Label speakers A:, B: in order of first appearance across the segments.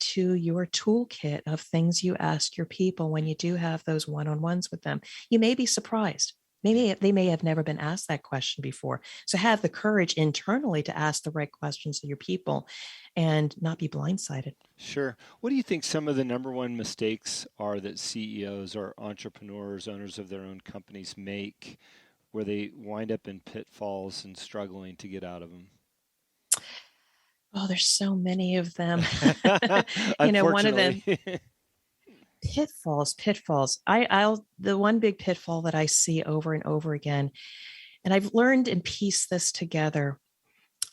A: to your toolkit of things you ask your people when you do have those one-on-ones with them. You may be surprised. Maybe they may have never been asked that question before. So have the courage internally to ask the right questions of your people and not be blindsided.
B: Sure. What do you think some of the number one mistakes are that CEOs or entrepreneurs, owners of their own companies make where they wind up in pitfalls and struggling to get out of them?
A: Oh, there's so many of them. One of them,
B: Unfortunately.
A: pitfalls. I'll the one big pitfall that I see over and over again, and I've learned and pieced this together.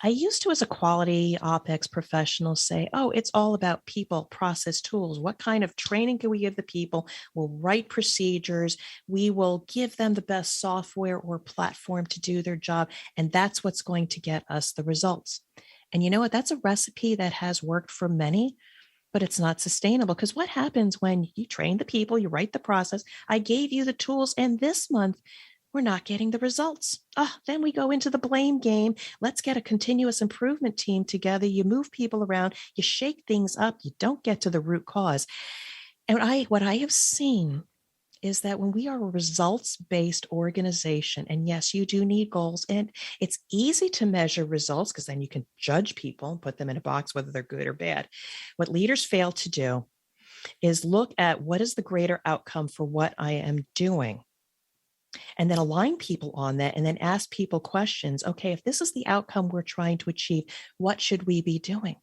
A: I used to, as a quality OpEx professional, say, oh, it's all about people, process, tools. What kind of training can we give the people? We'll write procedures. We will give them the best software or platform to do their job. And that's what's going to get us the results. And you know what? That's a recipe that has worked for many, but it's not sustainable, because what happens when you train the people, you write the process, I gave you the tools, and this month we're not getting the results. Then we go into the blame game. Let's get a continuous improvement team together. You move people around, you shake things up, you don't get to the root cause. And what I have seen is that when we are a results-based organization, and yes, you do need goals, and it's easy to measure results because then you can judge people and put them in a box, whether they're good or bad. What leaders fail to do is look at what is the greater outcome for what I am doing, and then align people on that, and then ask people questions. Okay, if this is the outcome we're trying to achieve, what should we be doing?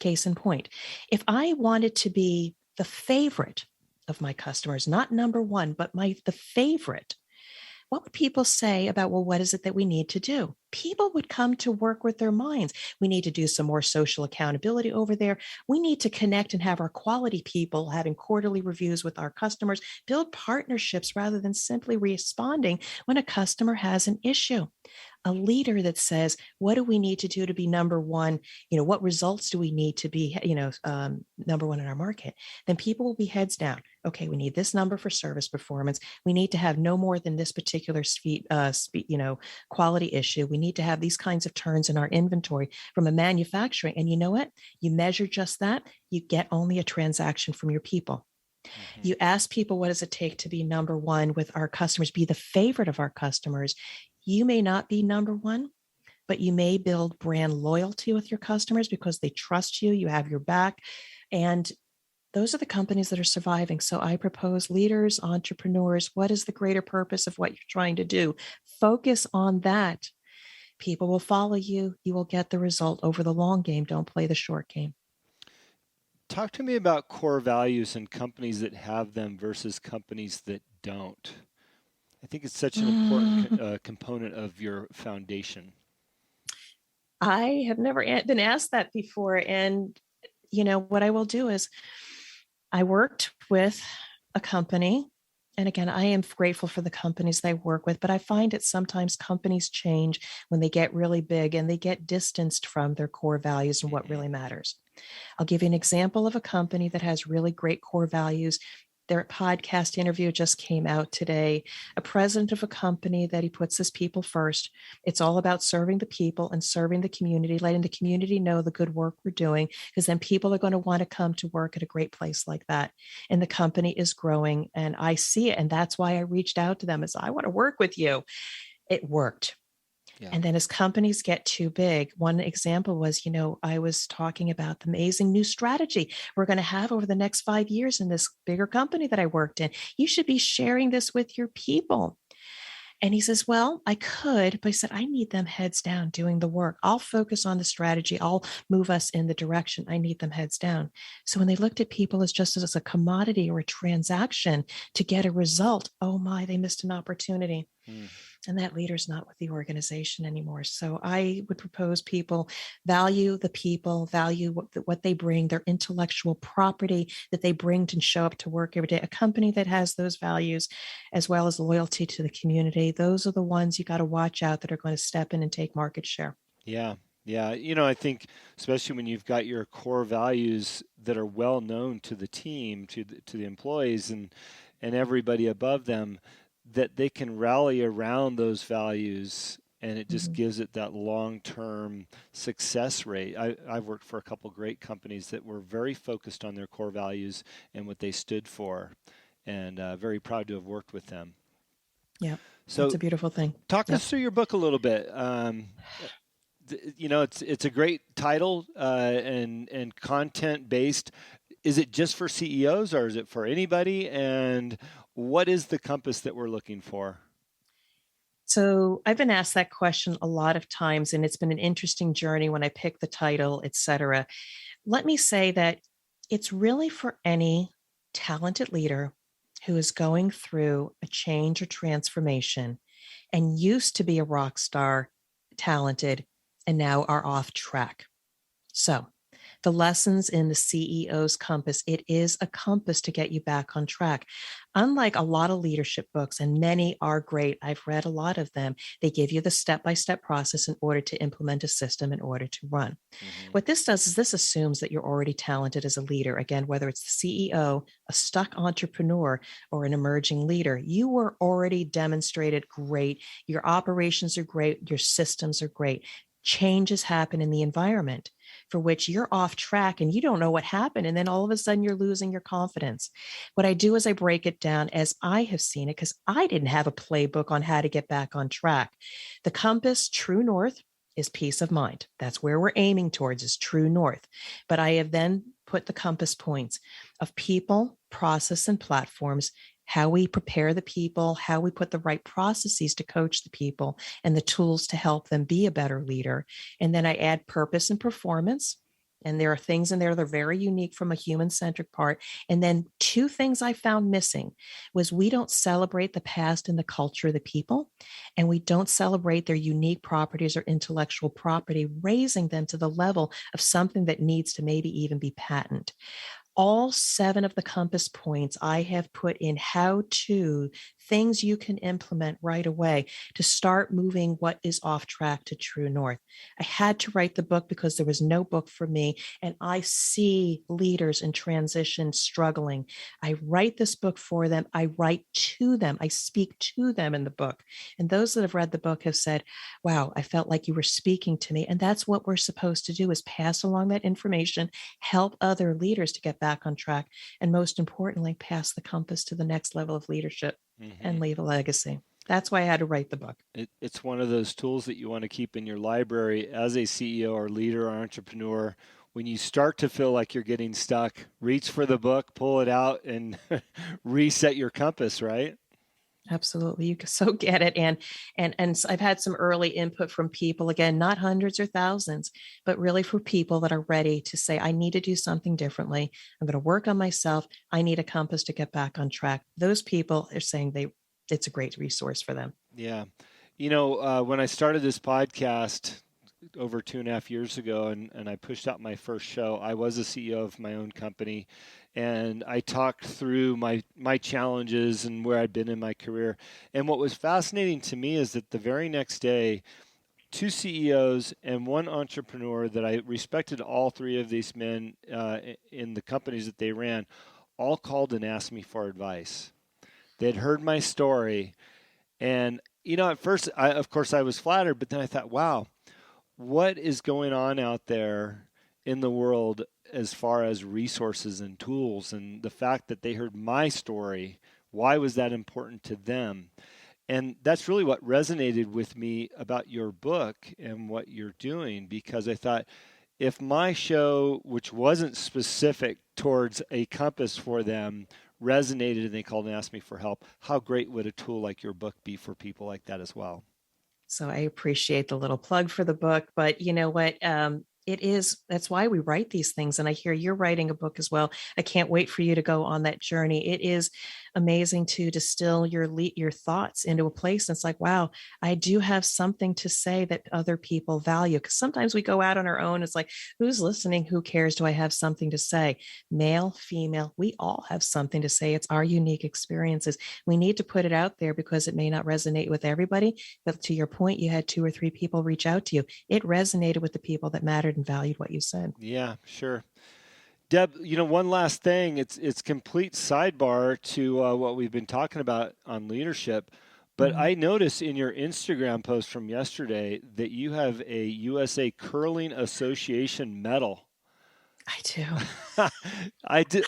A: Case in point, if I wanted to be the favorite of my customers, not number one, but the favorite, what would people say about, well, what is it that we need to do? People would come to work with their minds. We need to do some more social accountability over there. We need to connect and have our quality people having quarterly reviews with our customers, build partnerships rather than simply responding when a customer has an issue. A leader that says, what do we need to do to be number one? What results do we need to be, number one in our market? Then people will be heads down. Okay, we need this number for service performance. We need to have no more than this particular quality issue. We need to have these kinds of turns in our inventory from a manufacturing. And you know what? You measure just that, you get only a transaction from your people.
B: Mm-hmm.
A: You ask people, what does it take to be number one with our customers, be the favorite of our customers? You may not be number one, but you may build brand loyalty with your customers because they trust you, you have your back. And those are the companies that are surviving. So I propose, leaders, entrepreneurs, what is the greater purpose of what you're trying to do? Focus on that. People will follow you. You will get the result over the long game. Don't play the short game.
B: Talk to me about core values and companies that have them versus companies that don't. I think it's such an important component of your foundation.
A: I have never been asked that before. And, what I will do is I worked with a company. And again, I am grateful for the companies they work with, but I find it sometimes companies change when they get really big and they get distanced from their core values and what really matters. I'll give you an example of a company that has really great core values. Their podcast interview just came out today. A president of a company that he puts his people first. It's all about serving the people and serving the community, letting the community know the good work we're doing, because then people are going to want to come to work at a great place like that. And the company is growing, and I see it. And that's why I reached out to them, as I want to work with you. It worked.
B: Yeah.
A: And then as companies get too big, one example was, I was talking about the amazing new strategy we're going to have over the next 5 years in this bigger company that I worked in. You should be sharing this with your people. And he says, well, I could, but I said, I need them heads down doing the work. I'll focus on the strategy. I'll move us in the direction. I need them heads down. So when they looked at people as just as a commodity or a transaction to get a result, oh my, they missed an opportunity. And that leader's not with the organization anymore. So I would propose people value the people, value what they bring, their intellectual property that they bring to show up to work every day. A company that has those values, as well as loyalty to the community, those are the ones you got to watch out that are going to step in and take market share.
B: Yeah. Yeah. I think especially when you've got your core values that are well known to the team, to the employees and everybody above them, that they can rally around those values and it just
A: Mhm.
B: gives it that long-term success rate. I've worked for a couple great companies that were very focused on their core values and what they stood for, and very proud to have worked with them.
A: Yeah, that's
B: So,
A: a beautiful thing.
B: talk
A: Yep.
B: us through your book a little bit. It's a great title and content based. Is it just for CEOs or is it for anybody? And what is the compass that we're looking for?
A: So I've been asked that question a lot of times, and it's been an interesting journey when I pick the title, et cetera. Let me say that it's really for any talented leader who is going through a change or transformation and used to be a rock star, talented, and now are off track. So, the lessons in the CEO's compass, it is a compass to get you back on track. Unlike a lot of leadership books, and many are great, I've read a lot of them, they give you the step by step process in order to implement a system in order to run.
B: Mm-hmm.
A: What this does is this assumes that you're already talented as a leader. Again, whether it's the CEO, a stuck entrepreneur, or an emerging leader, you were already demonstrated great. Your operations are great. Your systems are great. Changes happen in the environment for which you're off track and you don't know what happened. And then all of a sudden you're losing your confidence. What I do is I break it down as I have seen it because I didn't have a playbook on how to get back on track. The compass, true north, is peace of mind. That's where we're aiming towards is true north. But I have then put the compass points of people, process, and platforms, how we prepare the people, how we put the right processes to coach the people, and the tools to help them be a better leader. And then I add purpose and performance. And there are things in there that are very unique from a human centric part. And then two things I found missing was we don't celebrate the past and the culture of the people, and we don't celebrate their unique properties or intellectual property, raising them to the level of something that needs to maybe even be patent. All seven of the compass points I have put in how to things you can implement right away to start moving what is off track to true north. I had to write the book because there was no book for me, and I see leaders in transition struggling. I write this book for them. I write to them. I speak to them in the book. And those that have read the book have said, wow, I felt like you were speaking to me. And that's what we're supposed to do is pass along that information, help other leaders to get back on track, and most importantly, pass the compass to the next level of leadership
B: Mm-hmm.
A: and leave a legacy. That's why I had to write the book.
B: It's one of those tools that you want to keep in your library as a CEO or leader or entrepreneur. When you start to feel like you're getting stuck, reach for the book, pull it out, and reset your compass, right?
A: Absolutely. You so get it. And I've had some early input from people, again, not hundreds or thousands, but really for people that are ready to say, I need to do something differently. I'm going to work on myself. I need a compass to get back on track. Those people are saying it's a great resource for them.
B: Yeah. When I started this podcast over 2.5 years ago and I pushed out my first show, I was a CEO of my own company and I talked through my challenges and where I'd been in my career. And what was fascinating to me is that the very next day, two CEOs and one entrepreneur that I respected all three of these men in the companies that they ran all called and asked me for advice. They'd heard my story and at first, of course, I was flattered, but then I thought, wow, what is going on out there in the world as far as resources and tools? And the fact that they heard my story, why was that important to them? And that's really what resonated with me about your book and what you're doing, because I thought if my show, which wasn't specific towards a compass for them, resonated and they called and asked me for help, how great would a tool like your book be for people like that as well?
A: So I appreciate the little plug for the book, but you know what? That's why we write these things. And I hear you're writing a book as well. I can't wait for you to go on that journey. It is amazing to distill your thoughts into a place. And it's like, wow, I do have something to say that other people value. Because sometimes we go out on our own. It's like, who's listening? Who cares? Do I have something to say? Male, female, we all have something to say. It's our unique experiences. We need to put it out there because it may not resonate with everybody. But to your point, you had two or three people reach out to you. It resonated with the people that mattered and valued what you said.
B: Yeah, sure. Deb, one last thing. It's complete sidebar to what we've been talking about on leadership, But I noticed in your Instagram post from yesterday that you have a USA Curling Association medal.
A: I do.
B: I did,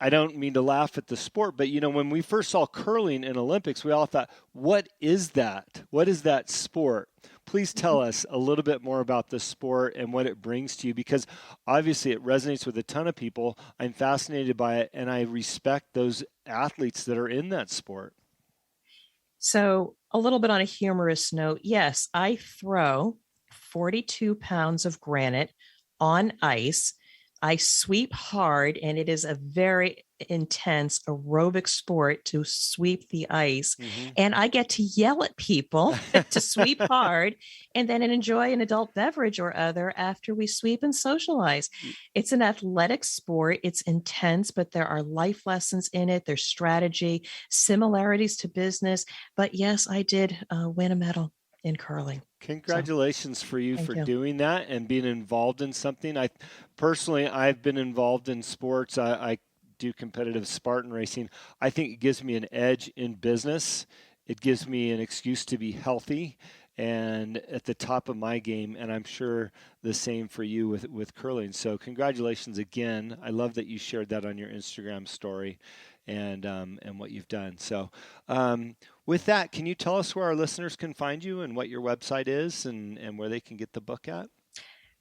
B: I don't mean to laugh at the sport, but when we first saw curling in Olympics, we all thought, what is that? What is that sport? Please tell us a little bit more about the sport and what it brings to you, because obviously it resonates with a ton of people. I'm fascinated by it, and I respect those athletes that are in that sport.
A: So, a little bit on a humorous note, yes, I throw 42 pounds of granite on ice. I sweep hard, and it is a very intense aerobic sport to sweep the ice. And I get to yell at people to sweep hard and then enjoy an adult beverage or other after we sweep and socialize. It's an athletic sport. It's intense, but there are life lessons in it. There's strategy, similarities to business. But yes, I did win a medal in curling.
B: Congratulations for you
A: Thank
B: for
A: you.
B: doing that and being involved in something. I've been involved in sports. I do competitive Spartan racing. I think it gives me an edge in business. It gives me an excuse to be healthy and at the top of my game, and I'm sure the same for you with curling. So congratulations again. I love that you shared that on your Instagram story and what you've done. So with that, can you tell us where our listeners can find you and what your website is and where they can get the book at?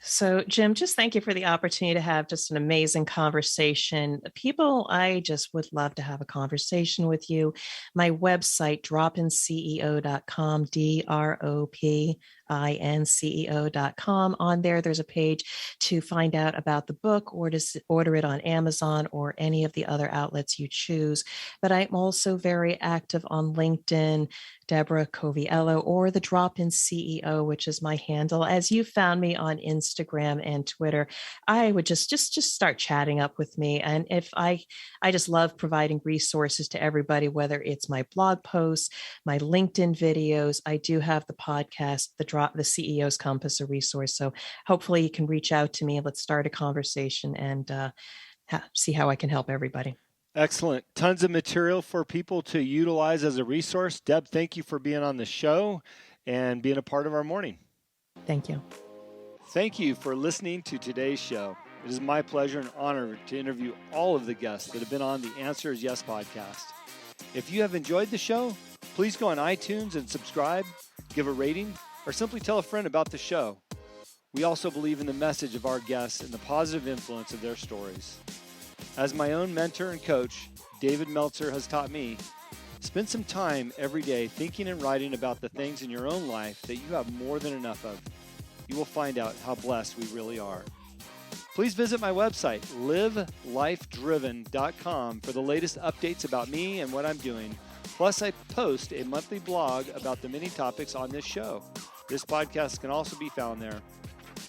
A: So, Jim, just thank you for the opportunity to have just an amazing conversation. People, I just would love to have a conversation with you. My website, dropinceo.com, DROPINCEO.com. On there, there's a page to find out about the book or to order it on Amazon or any of the other outlets you choose. But I'm also very active on LinkedIn, Deborah Coviello, or the Drop-In CEO, which is my handle. As you found me on Instagram and Twitter, I would just start chatting up with me. And if I just love providing resources to everybody, whether it's my blog posts, my LinkedIn videos. I do have the podcast, the CEO's Compass, a resource. So hopefully you can reach out to me. Let's start a conversation and see how I can help everybody.
B: Excellent. Tons of material for people to utilize as a resource. Deb, thank you for being on the show and being a part of our morning.
A: Thank you.
B: Thank you for listening to today's show. It is my pleasure and honor to interview all of the guests that have been on the Answer is Yes podcast. If you have enjoyed the show, please go on iTunes and subscribe, give a rating, or simply tell a friend about the show. We also believe in the message of our guests and the positive influence of their stories. As my own mentor and coach, David Meltzer, has taught me, spend some time every day thinking and writing about the things in your own life that you have more than enough of. You will find out how blessed we really are. Please visit my website, livelifedriven.com, for the latest updates about me and what I'm doing. Plus, I post a monthly blog about the many topics on this show. This podcast can also be found there.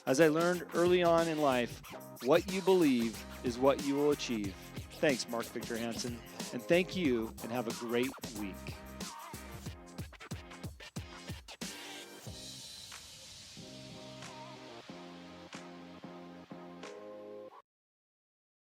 B: As I learned early on in life, what you believe is what you will achieve. Thanks, Mark Victor Hansen, and thank you, and have a great week.